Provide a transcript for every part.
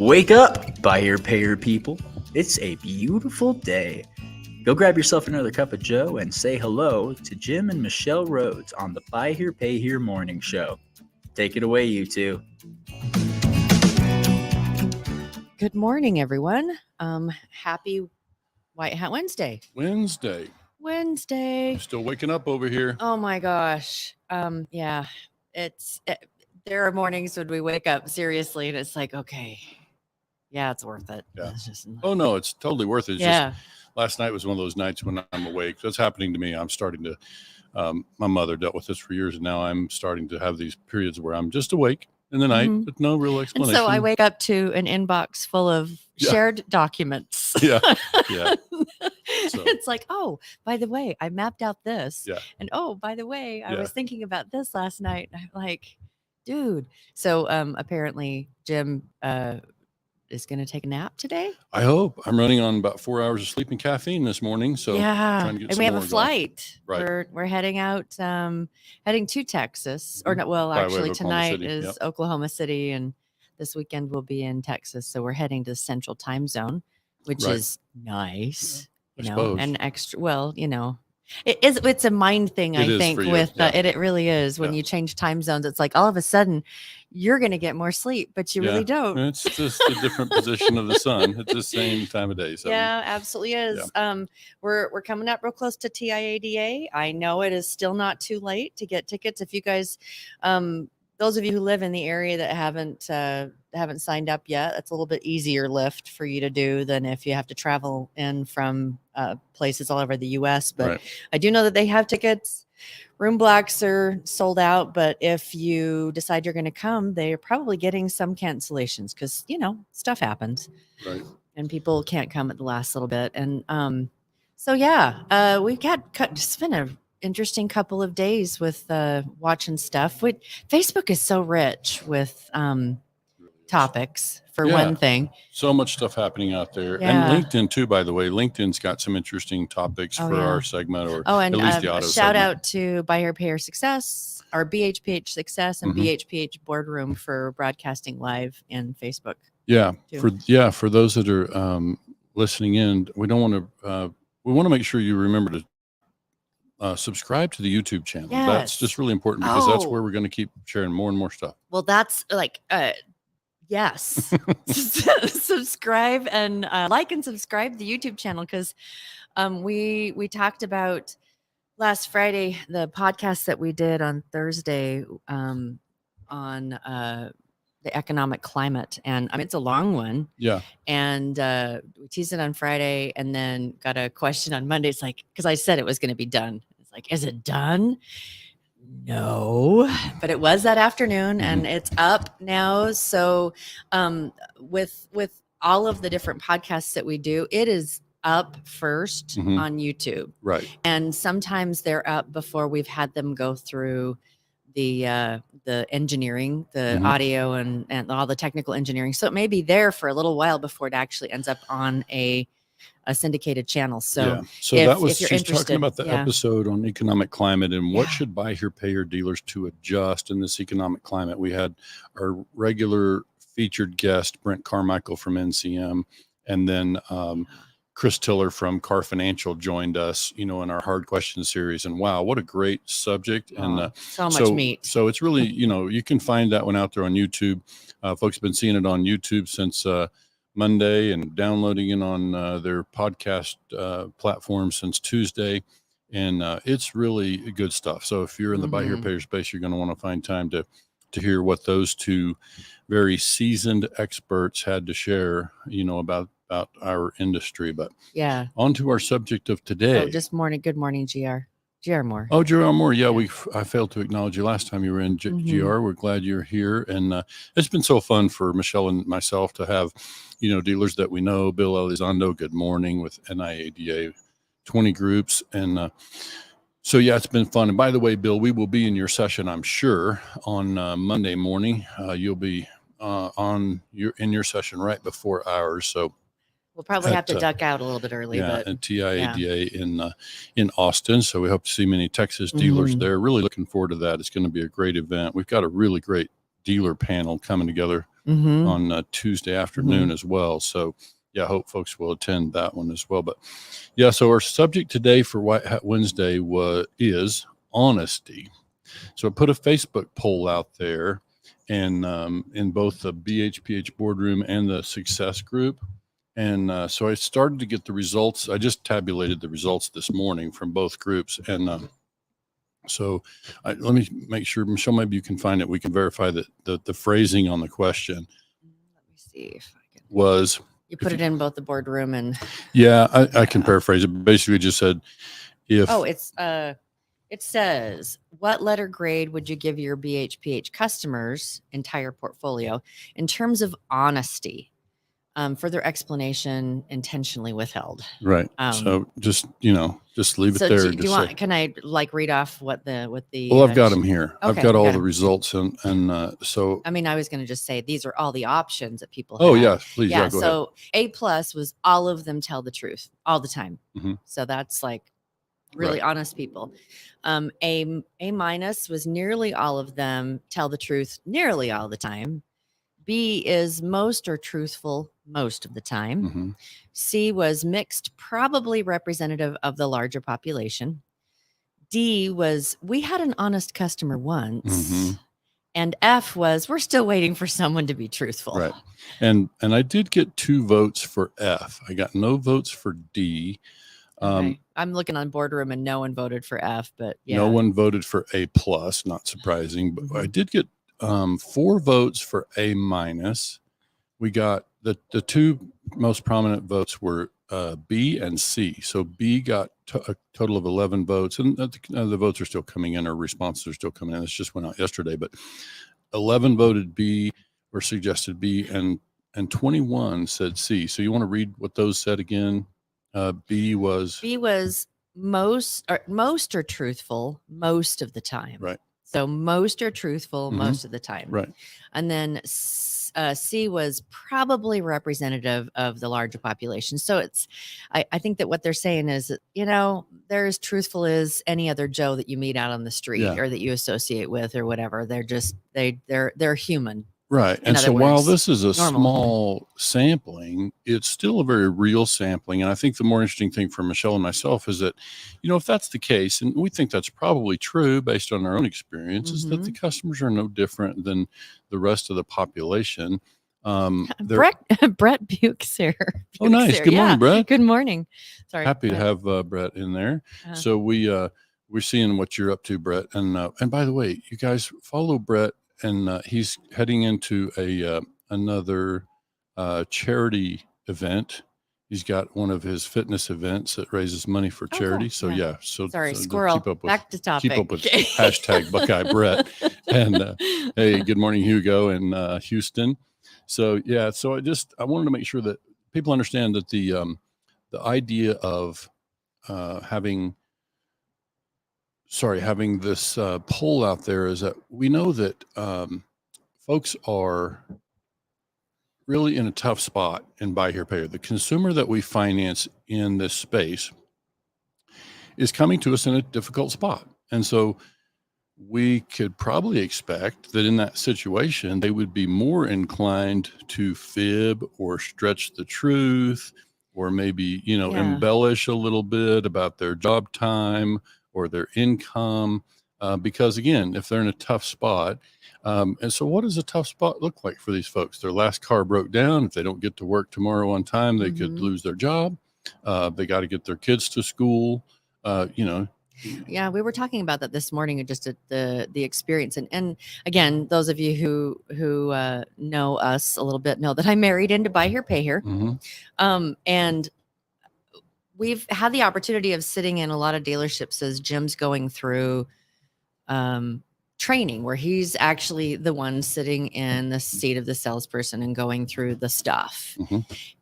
Wake up, buyer payer people. It's a beautiful day. Go grab yourself another cup of joe and say hello to Jim and Michelle Rhodes on the Buy Here Pay Here morning show. Take it away, you two. Good morning, everyone. Happy White Hat Wednesday. Wednesday. I'm still waking up over here. Oh my gosh. Yeah, there are mornings when we wake up seriously and it's like, okay, yeah, it's worth it. Yeah. It's just, Oh no, it's totally worth it. It's yeah. just last night was one of those nights when I'm awake. That's happening to me. I'm starting to, my mother dealt with this for years, and now I'm starting to have these periods where I'm just awake in the night with no real And explanation. so I wake up to an inbox full of shared documents. Yeah. So, It's like, oh, by the way, I mapped out this. Yeah. And oh, by the way, I Yeah. was thinking about this last night. And I'm like, dude. So apparently Jim is going to take a nap today. I hope. I'm running on about 4 hours of sleep and caffeine this morning. So yeah, trying to get and some we have a more going. flight. Right. We're heading out, heading to Texas, or not. Well, By way of actually, Oklahoma tonight City, is yep. Oklahoma City, and this weekend we'll be in Texas. So we're heading to the Central Time Zone, which Right. is nice, I you know, suppose. and extra. Well, you know. It's a mind thing, It I is think, for you, with yeah. it really is. When Yeah. you change time zones, it's like all of a sudden you're going to get more sleep, but you really don't. It's just a different position of the sun at the same time of day. So Yeah, absolutely is. We're coming up real close to TIADA. I know it is still not too late to get tickets. If you guys, those of you who live in the area that haven't signed up yet, it's a little bit easier lift for you to do than if you have to travel in from places all over the U.S. But Right. I do know that they have tickets. Room blocks are sold out, but if you decide you're going to come, they're probably getting some cancellations because, you know, stuff happens. Right. And people can't come at the last little bit. And so, yeah, we've it's been an interesting couple of days with watching stuff. Facebook is so rich with topics, for one thing. So much stuff happening out there. Yeah. And LinkedIn too, by the way. LinkedIn's got some interesting topics for our segment, or and at least the auto shout segment. out to Buy Here Payer Success, or BHPH Success, and BHPH Boardroom for broadcasting live in Facebook. Yeah. too. For those that are listening in, we want to make sure you remember to subscribe to the YouTube channel. Yes. That's just really important because that's where we're going to keep sharing more and more stuff. Well, that's like, yes, subscribe and like and subscribe to the YouTube channel, because we talked about last Friday the podcast that we did on Thursday on the economic climate, and I mean it's a long one. Yeah. And we teased it on Friday, and then got a question on Monday. It's like, because I said it was going to be done. It's like, is it done? No, but it was that afternoon, and it's up now. So with all of the different podcasts that we do, it is up first on YouTube. Right. And sometimes they're up before we've had them go through the engineering, the audio and all the technical engineering. So it may be there for a little while before it actually ends up on a syndicated channel. So that was, if you're she's interested, talking about the episode on economic climate and what should Buy Here Pay Here dealers to adjust in this economic climate. We had our regular featured guest, Brent Carmichael from NCM, and then Chris Tiller from Car Financial joined us, in our hard question series. And wow, what a great subject. And so much meat. So it's really, you can find that one out there on YouTube. Folks have been seeing it on YouTube since Monday and downloading it on their podcast platform since Tuesday. And it's really good stuff. So if you're in the Buy Here Pay Here space, you're going to want to find time to hear what those two very seasoned experts had to share, about our industry. But on to our subject of today. Good morning, GR Moore. Oh, GR Moore. Yeah, I failed to acknowledge you last time you were in GR. We're glad you're here. And it's been so fun for Michelle and myself to have, dealers that we know. Bill Elizondo, good morning, with NIADA 20 groups. And so, it's been fun. And by the way, Bill, we will be in your session, I'm sure, on Monday morning. You'll be in your session right before ours. So we'll probably have to duck out a little bit early. But at TIADA in Austin. So we hope to see many Texas dealers there. Really looking forward to that. It's going to be a great event. We've got a really great dealer panel coming together Mm-hmm. on Tuesday afternoon as well. So yeah, I hope folks will attend that one as well. But yeah, so our subject today for White Hat Wednesday is honesty. So I put a Facebook poll out there, and in both the BHPH boardroom and the success group. And so I started to get the results. I just tabulated the results this morning from both groups. And so let me make sure, Michelle, maybe you can find it. We can verify that the phrasing on the question Let me see if I can. was. You put it in both the boardroom and. Yeah, I can paraphrase it. Basically, just said if. Oh, it says, what letter grade would you give your BHPH customers' entire portfolio in terms of honesty? Further explanation intentionally withheld. Right. So just leave it So there. do you want? Can I read off what the? Well, I've got them here. Okay, I've got all the results, and so. I mean, I was going to just say these are all the options that people. Oh have. yeah, please. Yeah. Go So A+ was all of them tell the truth all the time. Mhm. So that's like really honest people. A- was nearly all of them tell the truth nearly all the time. B is most or truthful most of the time. Mhm. C was mixed, probably representative of the larger population. D was we had an honest customer once. Mhm. And F was we're still waiting for someone to be truthful. Right. And I did get 2 votes for F. I got no votes for D. Okay. I'm looking on boardroom and no one voted for F, but yeah. No one voted for A+, not surprising, but I did get 4 votes for A-. We got the 2 most prominent votes were B and C. So B got a total of 11 votes, and the votes are still coming in, or responses are still coming in. This just went out yesterday, but 11 voted B or suggested B, and 21 said C. So you want to read what those said again? B was most or truthful most of the time. Right. So most are truthful most of the time. Right. And then C was probably representative of the larger population. So it's, I think that what they're saying is, that they're as truthful as any other Joe that you meet out on the street or that you associate with or whatever. They're just, they're human. Right. And so while this is a small sampling, it's still a very real sampling. And I think the more interesting thing for Michelle and myself is that, if that's the case, and we think that's probably true based on our own experience, is that the customers are no different than the rest of the population. Brett Buke's here. Oh, nice. Good morning, Brett. Good morning. Sorry. Happy to have Brett in there. So we're seeing what you're up to, Brett. And by the way, you guys follow Brett. And he's heading into another charity event. He's got one of his fitness events that raises money for charity. So yeah. So sorry, so squirrel. Back to topic. Keep up with hashtag Buckeye Brett. And hey, good morning, Hugo in Houston. So yeah. So I wanted to make sure that people understand that the idea of having this poll out there is that we know that folks are really in a tough spot in buy here, pay here. The consumer that we finance in this space is coming to us in a difficult spot. And so we could probably expect that in that situation, they would be more inclined to fib or stretch the truth, or maybe, embellish a little bit about their job time or their income, because again, if they're in a tough spot, and so what does a tough spot look like for these folks? Their last car broke down. If they don't get to work tomorrow on time, they could lose their job. They got to get their kids to school, Yeah, we were talking about that this morning, just at the experience, and again, those of you who know us a little bit know that I married into buy here, pay here, and we've had the opportunity of sitting in a lot of dealerships as Jim's going through training, where he's actually the one sitting in the seat of the salesperson and going through the stuff.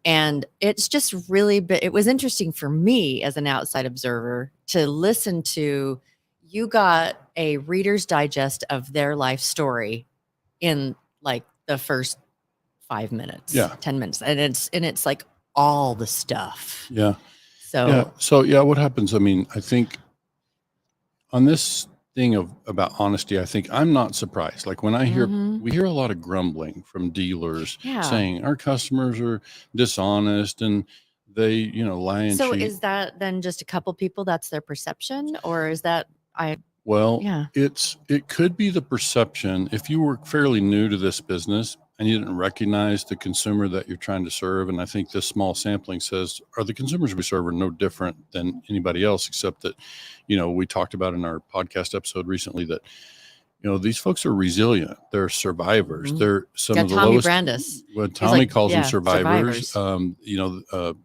And it's just really, it was interesting for me as an outside observer to listen to, you got a Reader's Digest of their life story in like the first 5 minutes, 10 minutes. And it's like all the stuff. Yeah. So what happens? I mean, I think on this thing about honesty, I think I'm not surprised. Like when I hear, Mhm. we hear a lot of grumbling from dealers Yeah. saying our customers are dishonest and they, lie and So cheat. is that then just a couple people that's their perception, or is that Well, yeah. it could be the perception. If you were fairly new to this business and you didn't recognize the consumer that you're trying to serve, and I think this small sampling says, are the consumers we serve are no different than anybody else, except that, we talked about in our podcast episode recently that, these folks are resilient. They're survivors. Mhm. They're some Yeah, of the Tommy lowest. Brandis. Well, He's Tommy like, calls them yeah, survivors. survivors.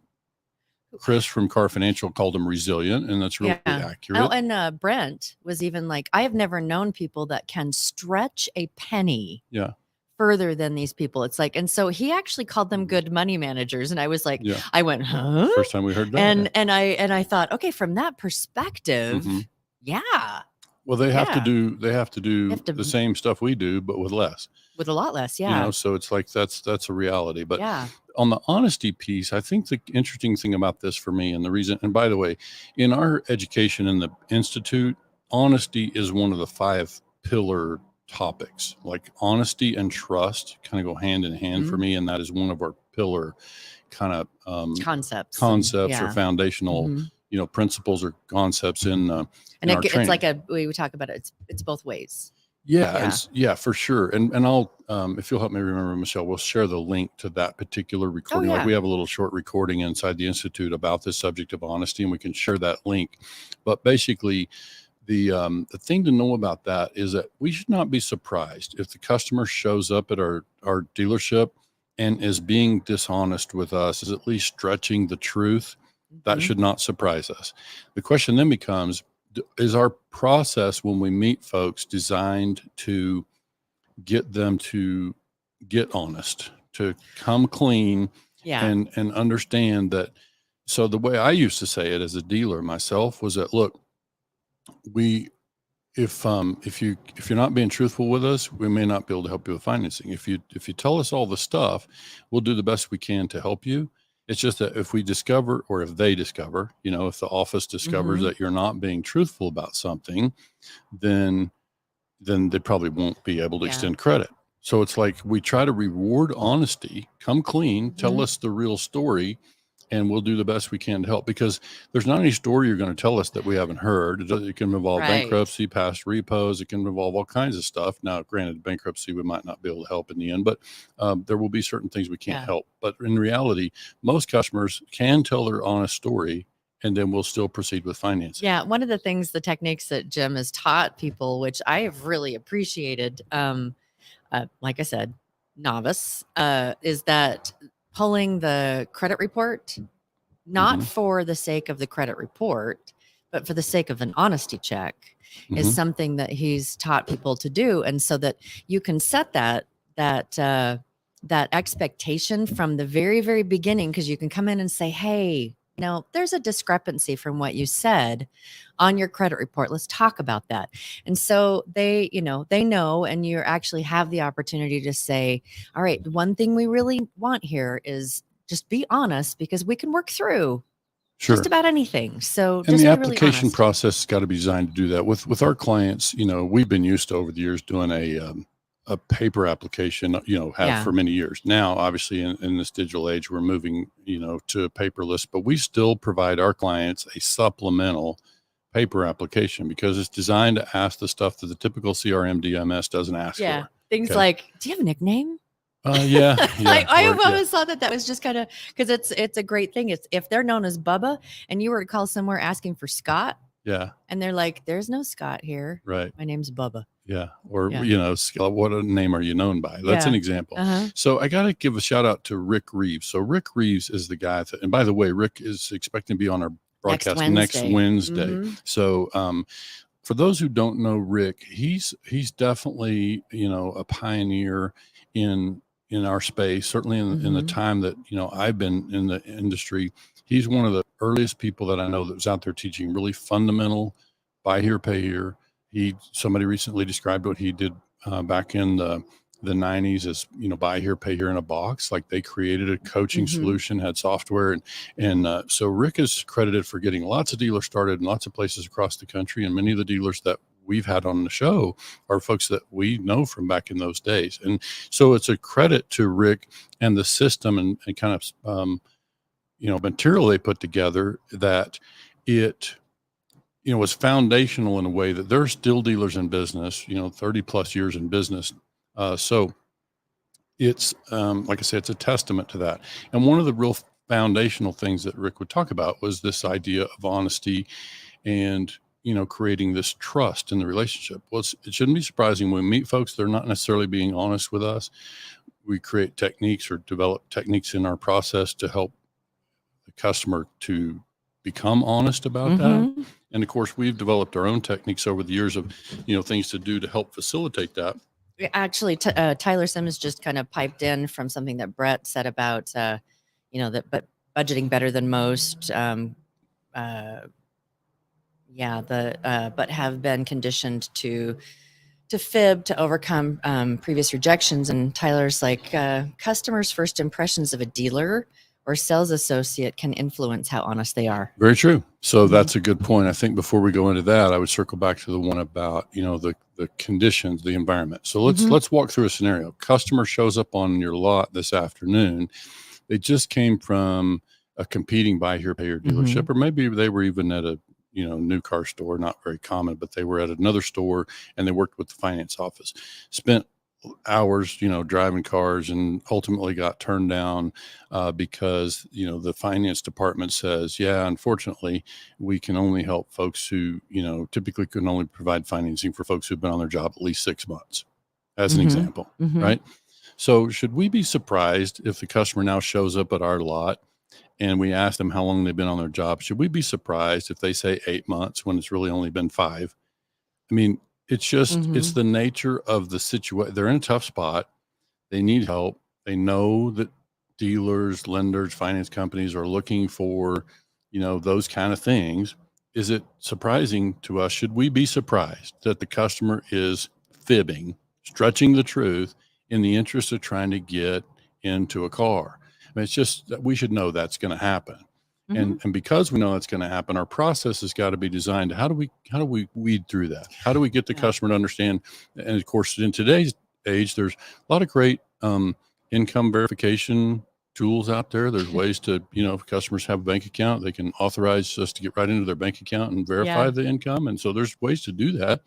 Chris from Car Financial called them resilient, and that's really Yeah. accurate. Oh, and Brent was even like, I have never known people that can stretch a penny Yeah. further than these people. It's like, and so he actually called them good money managers. And I was like, Yeah. I went, huh? First time we heard that. And I thought, okay, from that perspective, Mhm. yeah, Well, they have to do to- the same stuff we do, but with less. with a lot less. Yeah. So it's like that's a reality. But Yeah. on the honesty piece, I think the interesting thing about this for me, and the reason, and by the way, in our education in the institute, honesty is one of the 5 pillar topics. Like honesty and trust kind of go hand in hand for Mhm. me, and that is one of our pillar kind of Concepts or yeah. foundational, Mhm. principles or concepts in and in our it's training. like we talk about it. It's both ways. Yeah, for sure. And I'll, if you'll help me remember, Michelle, we'll share the link to that particular recording. Like yeah. we have a little short recording inside the Institute about this subject of honesty, and we can share that link. But basically, the thing to know about that is that we should not be surprised if the customer shows up at our dealership and is being dishonest with us, is at least stretching the truth. That Mhm. should not surprise us. The question then becomes, is our process when we meet folks designed to get them to get honest, to come clean, Yeah. and understand that? So the way I used to say it as a dealer myself was that, look, if you're not being truthful with us, we may not be able to help you with financing. If you tell us all the stuff, we'll do the best we can to help you. It's just that if we discover, or if they discover, if the office discovers Mhm. that you're not being truthful about something, then they probably won't be able to Yeah. extend credit. So it's like we try to reward honesty, come clean, tell Mhm. us the real story, and we'll do the best we can to help, because there's not any story you're going to tell us that we haven't heard. It can involve Right. bankruptcy, past repos. It can involve all kinds of stuff. Now, granted, bankruptcy, we might not be able to help in the end, but there will be certain things we can't Yeah. help. But in reality, most customers can tell their honest story, and then we'll still proceed with financing. Yeah. One of the things, the techniques that Jim has taught people, which I have really appreciated, like I said, novice, is that pulling the credit report, not Mhm. for the sake of the credit report, but for the sake of an honesty check, is Mhm. something that he's taught people to do. And so that you can set that expectation from the very, very beginning, because you can come in and say, hey, now there's a discrepancy from what you said on your credit report. Let's talk about that. And so they know, and you actually have the opportunity to say, all right, the one thing we really want here is just be honest, because we can work through Sure. just about anything. So And just the be really application honest. process has got to be designed to do that. With our clients, we've been used to over the years doing a paper application, have Yeah. for many years. Now, obviously in this digital age, we're moving, to paperless, but we still provide our clients a supplemental paper application, because it's designed to ask the stuff that the typical CRM DMS doesn't ask Yeah. for. Things Okay. like, do you have a nickname? Yeah. I or- always thought that was just kind of, because it's a great thing. It's if they're known as Bubba and you were to call somewhere asking for Scott, yeah, and they're like, there's no Scott here. right. My name's Bubba. Yeah. Or, Yeah. what a name are you known by? That's Yeah. an example. Uh-huh. So I got to give a shout out to Rick Reeves. So Rick Reeves is the guy and by the way, Rick is expecting to be on our broadcast next Wednesday. Mhm. So, for those who don't know Rick, he's definitely, a pioneer in our space, certainly in the Mhm. time that, I've been in the industry. He's one of the earliest people that I know that was out there teaching really fundamental buy here, pay here. Somebody recently described what he did back in the 90s as, buy here, pay here in a box. Like they created a coaching Mhm. solution, had software. So Rick is credited for getting lots of dealers started in lots of places across the country. And many of the dealers that we've had on the show are folks that we know from back in those days. And so it's a credit to Rick and the system and kind of, material they put together that it, was foundational in a way that there are still dealers in business, 30 plus years in business. So it's, like I said, it's a testament to that. And one of the real foundational things that Rick would talk about was this idea of honesty and, creating this trust in the relationship. Well, it shouldn't be surprising when we meet folks, they're not necessarily being honest with us. We create techniques or develop techniques in our process to help the customer to become honest about that. And of course, we've developed our own techniques over the years of, things to do to help facilitate that. Actually, Tyler Sims just kind of piped in from something that Brett said about, but budgeting better than most. But have been conditioned to fib to overcome previous rejections. And Tyler's like, customers' first impressions of a dealer or sales associate can influence how honest they are. Very true. So that's a good point. I think before we go into that, I would circle back to the one about, the conditions, the environment. So let's walk through a scenario. Customer shows up on your lot this afternoon. They just came from a competing buy here, pay here dealership, or maybe they were even at a, new car store, not very common, but they were at another store and they worked with the finance office, spent hours, driving cars and ultimately got turned down because, the finance department says, yeah, unfortunately, we can only help folks who, typically can only provide financing for folks who've been on their job at least 6 months, as an example, right? So should we be surprised if the customer now shows up at our lot and we ask them how long they've been on their job? Should we be surprised if they say 8 months when it's really only been 5? I mean, it's just, it's the nature of the situation. They're in a tough spot. They need help. They know that dealers, lenders, finance companies are looking for, those kind of things. Is it surprising to us? Should we be surprised that the customer is fibbing, stretching the truth in the interest of trying to get into a car? I mean, it's just that we should know that's going to happen. And because we know that's going to happen, our process has got to be designed. How do we weed through that? How do we get the customer to understand? And of course, in today's age, there's a lot of great income verification tools out there. There's ways to, if customers have a bank account, they can authorize us to get right into their bank account and verify the income. And so there's ways to do that.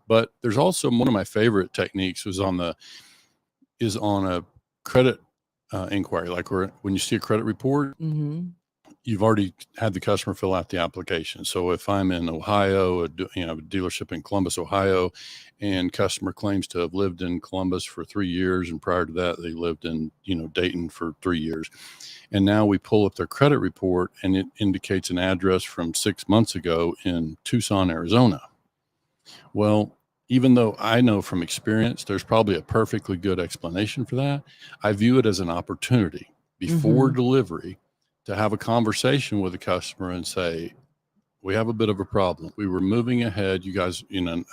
But there's also one of my favorite techniques is on a credit inquiry, like when you see a credit report. You've already had the customer fill out the application. So if I'm in Ohio, a dealership in Columbus, Ohio, and customer claims to have lived in Columbus for 3 years, and prior to that, they lived in, Dayton for 3 years. And now we pull up their credit report and it indicates an address from 6 months ago in Tucson, Arizona. Well, even though I know from experience, there's probably a perfectly good explanation for that, I view it as an opportunity before delivery to have a conversation with the customer and say, we have a bit of a problem. We were moving ahead. You guys, and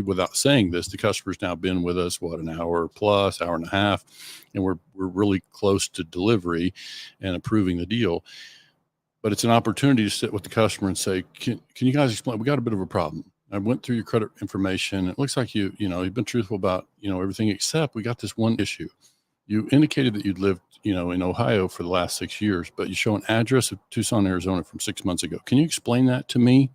without saying this, the customer's now been with us, an hour plus, hour and a half, and we're really close to delivery and approving the deal. But it's an opportunity to sit with the customer and say, can you guys explain? We got a bit of a problem. I went through your credit information. It looks like you've been truthful about, everything except we got this one issue. You indicated that you'd lived, in Ohio for the last 6 years, but you show an address of Tucson, Arizona from 6 months ago. Can you explain that to me?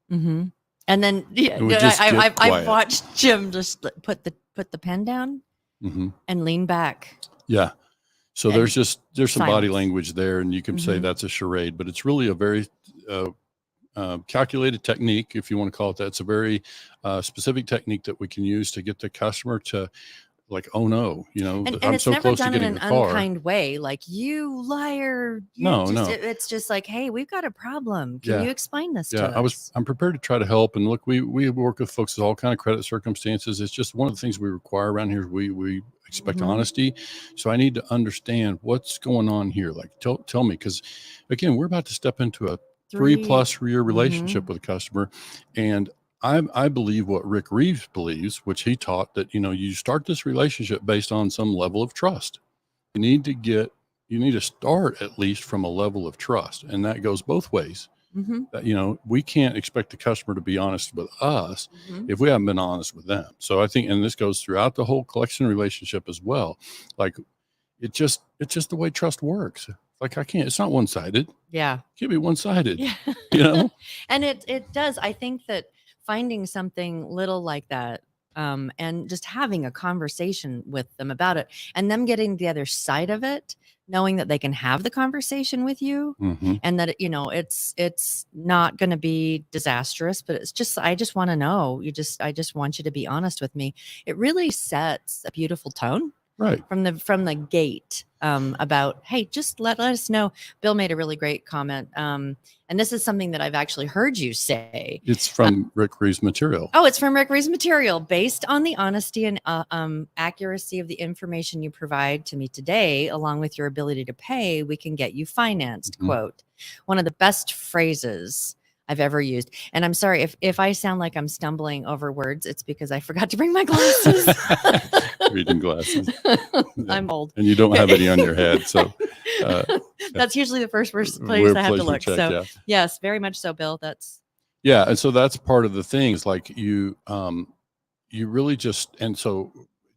And then I've watched Jim just put the pen down and lean back. Yeah. So there's some body silence. language there, and you can say that's a charade, but it's really a very calculated technique, if you want to call it that. It's a very specific technique that we can use to get the customer to, like, oh no, and I'm it's so never close to done in getting an a car. unkind way, like, you liar. No. It's just like, hey, we've got a problem. Can you explain this to us? I'm prepared to try to help. And look, we work with folks with all kind of credit circumstances. It's just one of the things we require around here. We expect honesty. So I need to understand what's going on here. Like, tell me, because again, we're about to step into a 3+ year relationship with a customer. And I believe what Rick Reeves believes, which he taught, that, you start this relationship based on some level of trust. You need to start at least from a level of trust. And that goes both ways. Mm-hmm. We can't expect the customer to be honest with us Mm-hmm. if we haven't been honest with them. So I think, and this goes throughout the whole collection relationship as well. Like it's just the way trust works. Like it's not one-sided. Yeah. It can't be one-sided, Yeah. And it does. I think that finding something little like that, and just having a conversation with them about it and them getting the other side of it, knowing that they can have the conversation with you Mm-hmm. and that, it's not going to be disastrous, but I just want to know, I just want you to be honest with me. It really sets a beautiful tone. Right. From the gate, about, hey, just let us know. Bill made a really great comment, and this is something that I've actually heard you say. It's from Rick Reeves material. Oh, it's from Rick Reeves material. Based on the honesty and accuracy of the information you provide to me today, along with your ability to pay, we can get you financed. Mm-hmm. Quote, one of the best phrases I've ever used. And I'm sorry if I sound like I'm stumbling over words, it's because I forgot to bring my glasses. Reading glasses. I'm old. And you don't have any on your head. So that's usually the first place we're I have to look. check, So yeah. yes, very much so, Bill. Yeah. And so that's part of the thing is like you really just, and so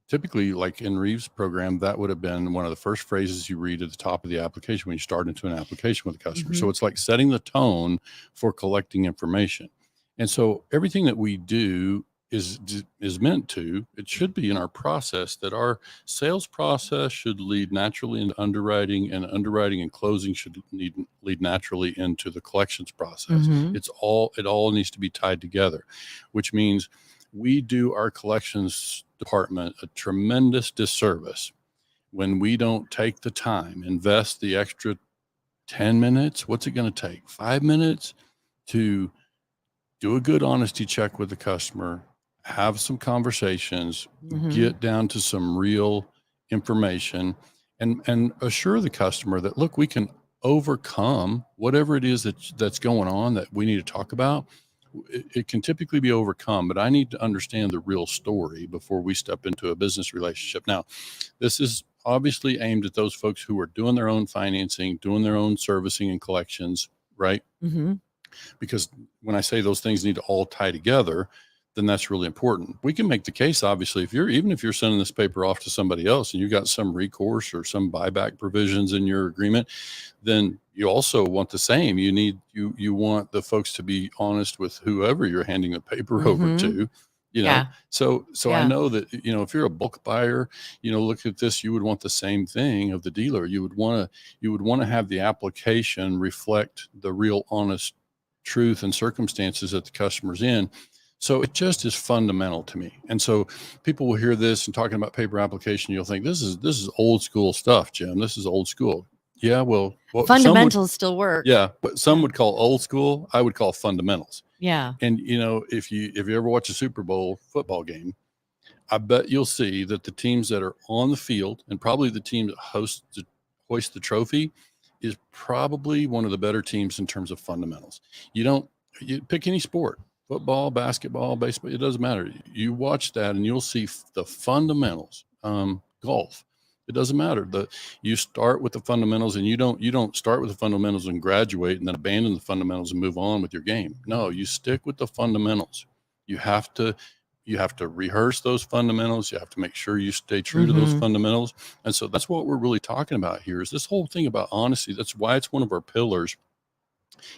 typically like in Reeves' program, that would have been one of the first phrases you read at the top of the application when you start into an application with a customer. Mm-hmm. So it's like setting the tone for collecting information. And so everything that we do is meant to, it should be in our process, that our sales process should lead naturally into underwriting, and underwriting and closing should lead naturally into the collections process. Mm-hmm. It all needs to be tied together, which means we do our collections department a tremendous disservice when we don't take the time, invest the extra 10 minutes. What's it going to take? 5 minutes to do a good honesty check with the customer, have some conversations, Mm-hmm. get down to some real information, and assure the customer that, look, we can overcome whatever it is that's going on that we need to talk about. It can typically be overcome, but I need to understand the real story before we step into a business relationship. Now, this is obviously aimed at those folks who are doing their own financing, doing their own servicing and collections, right? Mm-hmm. Because when I say those things need to all tie together, then that's really important. We can make the case, obviously, even if you're sending this paper off to somebody else and you got some recourse or some buyback provisions in your agreement, then you also want the same. You want the folks to be honest with whoever you're handing the paper Mm-hmm. over to, Yeah. So Yeah. I know that, if you're a bulk buyer, look at this, you would want the same thing of the dealer. You would want to have the application reflect the real honest truth and circumstances that the customer's in. So it just is fundamental to me. And so people will hear this and talking about paper application, you'll think this is old school stuff, Jim. This is old school. Yeah, well fundamentals still work. Yeah, but some would call old school. I would call fundamentals. Yeah. And if you ever watch a Super Bowl football game, I bet you'll see that the teams that are on the field, and probably the team that hoist the trophy, is probably one of the better teams in terms of fundamentals. You pick any sport, football, basketball, baseball, it doesn't matter. You watch that and you'll see the fundamentals. Golf, it doesn't matter. You start with the fundamentals, and you don't start with the fundamentals and graduate and then abandon the fundamentals and move on with your game. No, you stick with the fundamentals. You have to rehearse those fundamentals. You have to make sure you stay true to those fundamentals. And so that's what we're really talking about here, is this whole thing about honesty. That's why it's one of our pillars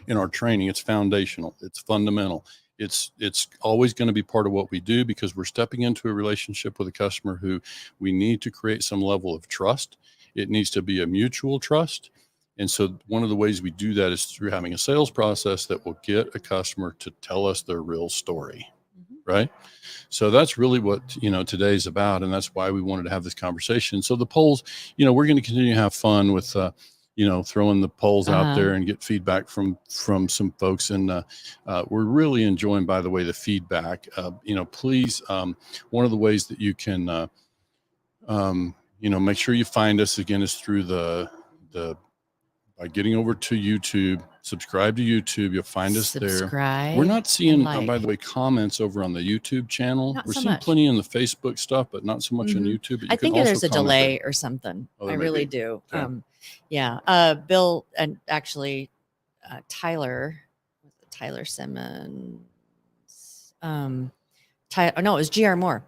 in our training. It's foundational. It's fundamental. It's always going to be part of what we do, because we're stepping into a relationship with a customer who we need to create some level of trust. It needs to be a mutual trust. And so one of the ways we do that is through having a sales process that will get a customer to tell us their real story. Right. So that's really what, today's about. And that's why we wanted to have this conversation. So the polls, we're going to continue to have fun with, throwing the polls out there and get feedback from some folks. And we're really enjoying, by the way, the feedback. Please, one of the ways that you can, make sure you find us again is through by getting over to YouTube. Subscribe to YouTube. You'll find us there. We're not seeing, by the way, comments over on the YouTube channel. We're seeing plenty on the Facebook stuff, but not so much on YouTube. But I think there's a delay or something. I really do. Okay. Bill, and actually Tyler Tyler Simmons. No, it was GR Moore.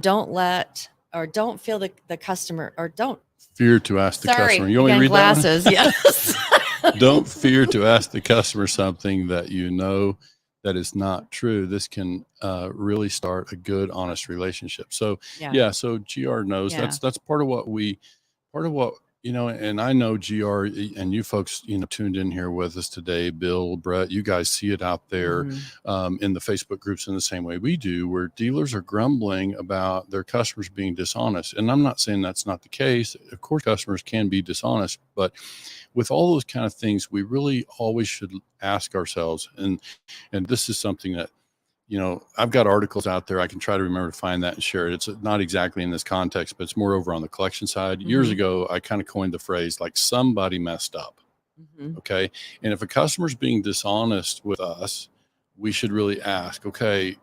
Don't feel the customer, or don't fear to ask the sorry, customer. You want me to read glasses, that one? yes. Don't fear to ask the customer something that you know that is not true. This can really start a good, honest relationship. So so GR knows that's part of what and I know GR and you folks, tuned in here with us today, Bill, Brett, you guys see it out there in the Facebook groups in the same way we do, where dealers are grumbling about their customers being dishonest. And I'm not saying that's not the case. Of course, customers can be dishonest, but with all those kind of things, we really always should ask ourselves, and this is something that, I've got articles out there. I can try to remember to find that and share it. It's not exactly in this context, but it's more over on the collection side. Years ago, I kind of coined the phrase like somebody messed up. Okay. And if a customer's being dishonest with us, we should really ask, okay,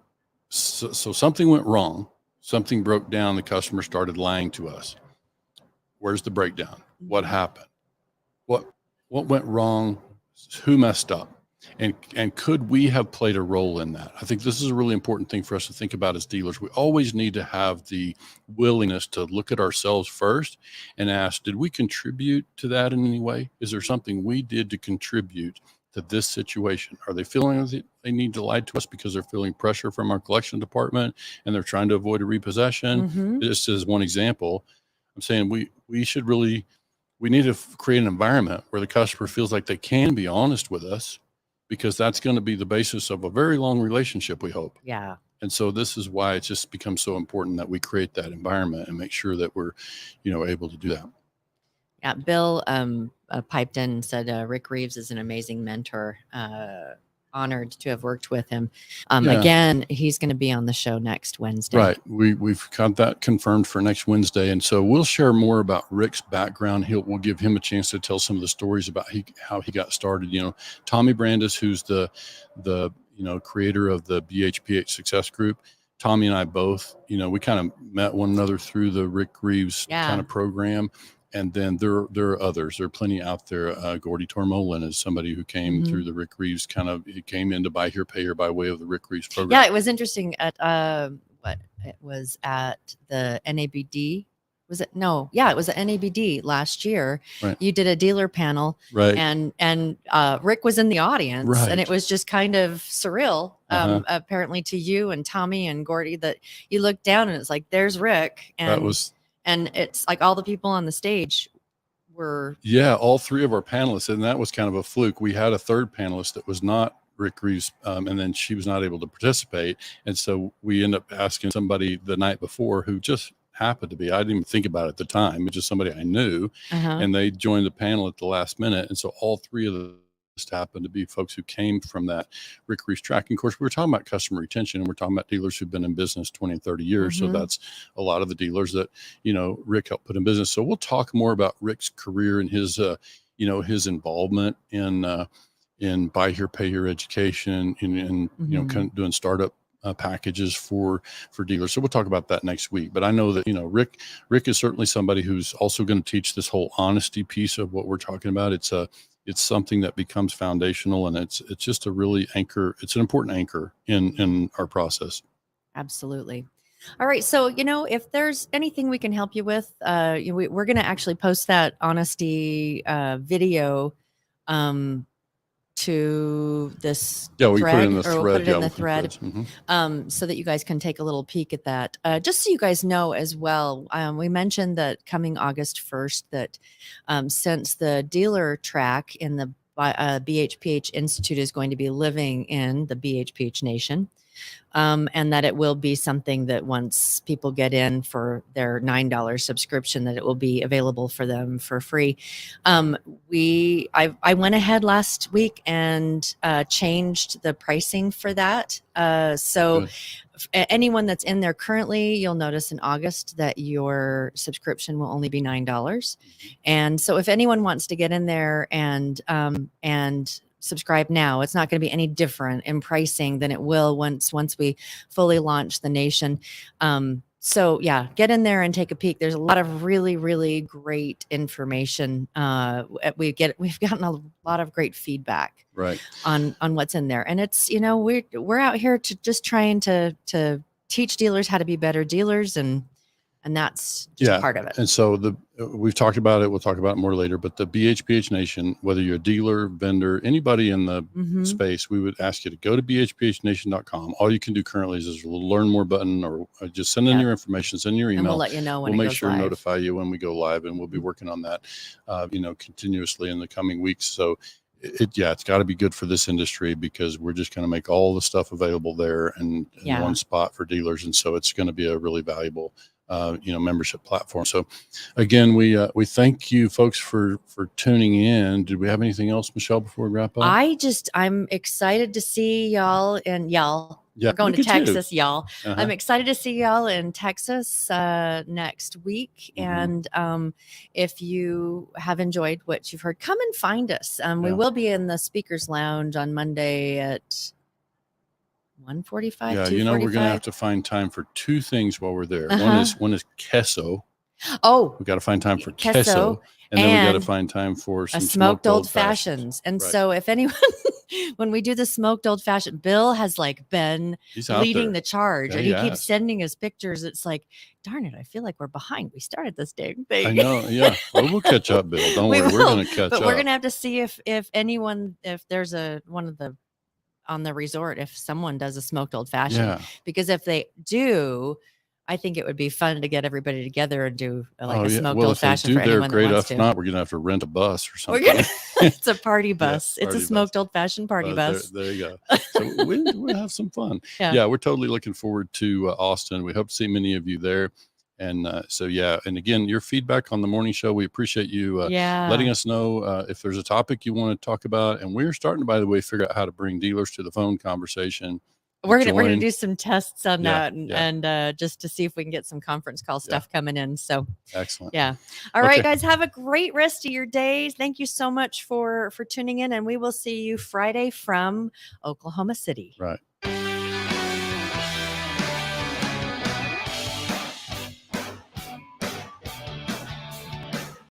so something went wrong. Something broke down. The customer started lying to us. Where's the breakdown? What happened? What went wrong? Who messed up? And could we have played a role in that? I think this is a really important thing for us to think about as dealers. We always need to have the willingness to look at ourselves first and ask, did we contribute to that in any way? Is there something we did to contribute to this situation? Are they feeling that they need to lie to us because they're feeling pressure from our collection department and they're trying to avoid a repossession? Just as one example, I'm saying we need to create an environment where the customer feels like they can be honest with us, because that's going to be the basis of a very long relationship, we hope. Yeah. And so this is why it just becomes so important that we create that environment and make sure that we're, able to do that. Yeah. Bill piped in and said, Rick Reeves is an amazing mentor. Honored to have worked with him. Again, he's going to be on the show next Wednesday. Right. We've got that confirmed for next Wednesday. And so we'll share more about Rick's background. We'll give him a chance to tell some of the stories about how he got started. Tommy Brandis, who's the creator of the BHPH Success Group. Tommy and I both, we kind of met one another through the Rick Reeves kind of program. And then there are others. There are plenty out there. Gordy Tormolin is somebody who came through the Rick Reeves he came into Buy Here, Pay Here by way of the Rick Reeves program. Yeah, it was interesting at it was at the NABD. Was it? No. Yeah, it was at NABD last year. Right. You did a dealer panel. Right. And Rick was in the audience. Right. And it was just kind of surreal, apparently to you and Tommy and Gordy, that you looked down and it's like, there's Rick. And it's like all the people on the stage were. Yeah, all three of our panelists. And that was kind of a fluke. We had a third panelist that was not Rick Reeves, and then she was not able to participate. And so we ended up asking somebody the night before who just happened to be, I didn't even think about it at the time, it was just somebody I knew. And they joined the panel at the last minute. And so all three of the happened to be folks who came from that Rick Reeves track. And of course, we were talking about customer retention, and we're talking about dealers who've been in business 20 and 30 years. So that's a lot of the dealers that, Rick helped put in business. So we'll talk more about Rick's career and his, his involvement in Buy Here, Pay Here education and kind of doing startup packages for dealers. So we'll talk about that next week. But I know that, Rick is certainly somebody who's also going to teach this whole honesty piece of what we're talking about. It's something that becomes foundational, and it's just a really anchor. It's an important anchor in our process. Absolutely. All right. So, if there's anything we can help you with, we're going to actually post that honesty video to this we thread, put it in the or we'll thread. put it in the thread, so that you guys can take a little peek at that. Just so you guys know as well, we mentioned that coming August 1st, that since the dealer track in the BHPH Institute is going to be living in the BHPH Nation, and that it will be something that once people get in for their $9 subscription, that it will be available for them for free. I went ahead last week and changed the pricing for that. So anyone that's in there currently, you'll notice in August that your subscription will only be $9. And so if anyone wants to get in there and subscribe now, it's not going to be any different in pricing than it will once we fully launch the Nation. So yeah, get in there and take a peek. There's a lot of really, really great information. We've gotten a lot of great feedback Right. on what's in there. And it's, we're out here to just trying to teach dealers how to be better dealers, and that's just part of it. And so we've talked about it. We'll talk about it more later, but the BHPH Nation, whether you're a dealer, vendor, anybody in the space, we would ask you to go to bhphnation.com. All you can do currently is there's a little learn more button, or just send in your information, send your email. And we'll let you know when we'll it make goes sure to live. notify you when we go live, and we'll be working on that, continuously in the coming weeks. So it's got to be good for this industry, because we're just going to make all the stuff available there in one spot for dealers. And so it's going to be a really valuable membership platform. So again, we thank you folks for tuning in. Did we have anything else, Michelle, before we wrap up? I'm excited to see y'all, and y'all. Yeah, we're going to Texas, y'all. Uh-huh. I'm excited to see y'all in Texas next week. And if you have enjoyed what you've heard, come and find us. We will be in the speakers lounge on Monday at 1:45. Yeah, we're going to have to find time for two things while we're there. One is queso. Oh, we got to find time for queso, and then we got to find time for some smoked old fashions. And so if anyone, when we do the smoked old fashioned, Bill has been leading the charge, and he keeps sending us pictures. It's like, darn it, I feel like we're behind. We started this dang thing. I know. Yeah. Well, we'll catch up, Bill. Don't worry. We're going to catch up. But we're going to have to see if there's on the resort, if someone does a smoked old fashioned, because if they do, I think it would be fun to get everybody together and do a smoked old fashioned for anyone that wants to. If not, we're going to have to rent a bus or something. It's a party bus. It's a smoked old fashioned party bus. There you go. So we'll have some fun. Yeah, we're totally looking forward to Austin. We hope to see many of you there. And and again, your feedback on the morning show, we appreciate you letting us know if there's a topic you want to talk about. And we're starting to, by the way, figure out how to bring dealers to the phone conversation. We're gonna do some tests on that, and just to see if we can get some conference call stuff coming in. So excellent. Yeah. All right, guys, have a great rest of your days. Thank you so much for tuning in, and we will see you Friday from Oklahoma City. Right.